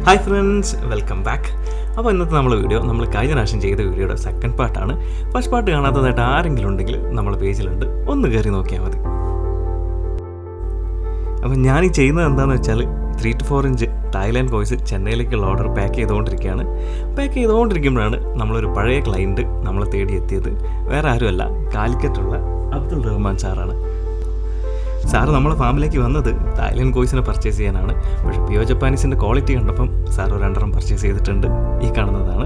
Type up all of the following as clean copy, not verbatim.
Hi friends, welcome back. അപ്പോൾ ഇന്നത്തെ നമ്മൾ വീഡിയോ നമ്മൾ കഴിഞ്ഞ പ്രാവശ്യം ചെയ്ത വീഡിയോയുടെ സെക്കൻഡ് പാർട്ടാണ്. ഫസ്റ്റ് പാർട്ട് കാണാത്തതായിട്ട് ആരെങ്കിലും ഉണ്ടെങ്കിൽ നമ്മളെ പേജിലുണ്ട്, ഒന്ന് കയറി നോക്കിയാൽ മതി. അപ്പം ഞാൻ ഈ ചെയ്യുന്നത് എന്താണെന്ന് വെച്ചാൽ 3 to 4 ഇഞ്ച് തായ്ലാൻഡ് കോയ്സ് ചെന്നൈയിലേക്കുള്ള ഓർഡർ പാക്ക് ചെയ്തുകൊണ്ടിരിക്കുകയാണ്. പാക്ക് ചെയ്തുകൊണ്ടിരിക്കുമ്പോഴാണ് നമ്മളൊരു പഴയ ക്ലയൻറ്റ് നമ്മളെ തേടി എത്തിയത്. വേറെ ആരുമല്ല, കാലിക്കറ്റുള്ള അബ്ദുൾ റഹ്മാൻ സാറാണ്. സാറ് നമ്മളെ ഫാമിലേക്ക് വന്നത് തായ്ലൻഡ് കോയ്സിനെ പർച്ചേസ് ചെയ്യാനാണ്. പക്ഷേ പിയോ ജപ്പാനീസിൻ്റെ ക്വാളിറ്റി കണ്ടപ്പം സാർ ഒരു 2 പർച്ചേസ് ചെയ്തിട്ടുണ്ട്. ഈ കാണുന്നതാണ്.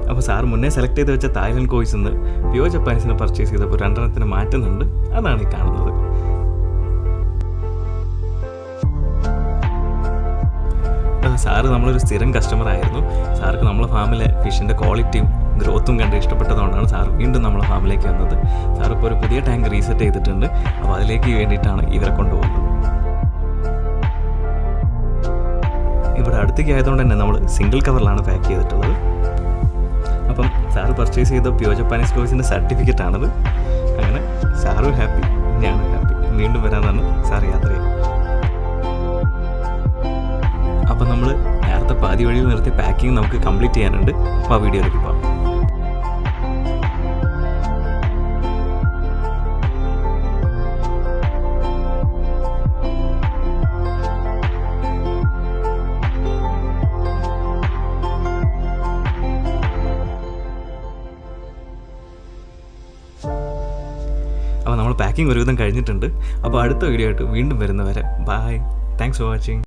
അപ്പോൾ സാർ മുന്നേ സെലക്ട് ചെയ്ത് വെച്ച തായ്ലൻഡ് കോയ്സിൽ നിന്ന് പിയോ ജപ്പാനീസിനെ പർച്ചേസ് ചെയ്തപ്പോൾ 2 മാറ്റുന്നുണ്ട്. അതാണ് ഈ കാണുന്നത്. സാറ് നമ്മളൊരു സ്ഥിരം കസ്റ്റമർ ആയിരുന്നു. സാർക്ക് നമ്മളെ ഫാമിലെ ഫിഷിൻ്റെ ക്വാളിറ്റിയും ഗ്രോത്തും കണ്ട് ഇഷ്ടപ്പെട്ടതുകൊണ്ടാണ് സാർ വീണ്ടും നമ്മളെ ഫാമിലേക്ക് വന്നത്. സാർ ഇപ്പോൾ ഒരു പുതിയ ടാങ്ക് റീസെറ്റ് ചെയ്തിട്ടുണ്ട്. അപ്പോൾ അതിലേക്ക് വേണ്ടിയിട്ടാണ് ഇവരെ കൊണ്ടുപോകുന്നത്. ഇവിടെ അടുത്തേക്ക് ആയതുകൊണ്ട് തന്നെ നമ്മൾ സിംഗിൾ കവറിലാണ് പാക്ക് ചെയ്തിട്ടുള്ളത്. അപ്പം സാറ് പർച്ചേസ് ചെയ്ത പിയോ ജപ്പാനീസ് കോയ്സിൻ്റെ സർട്ടിഫിക്കറ്റ് ആണത്. അങ്ങനെ സാറും ഹാപ്പി, ഞാനും ഹാപ്പി. വീണ്ടും വരാനാണ് സാർ യാത്ര ചെയ്യുന്നത്. അപ്പം നമ്മൾ നേരത്തെ പാതി വഴിയിൽ നിർത്തി പാക്കിങ് നമുക്ക് കംപ്ലീറ്റ് ചെയ്യാനുണ്ട്. അപ്പോൾ ആ വീഡിയോയിലേക്ക് പോകാം. അപ്പോൾ നമ്മൾ പാക്കിംഗ് ഒരുവിധം കഴിഞ്ഞിട്ടുണ്ട്. അപ്പോൾ അടുത്ത വീഡിയോ ആയിട്ട് വീണ്ടും വരുന്നവരെ ബൈ. Thanks for watching.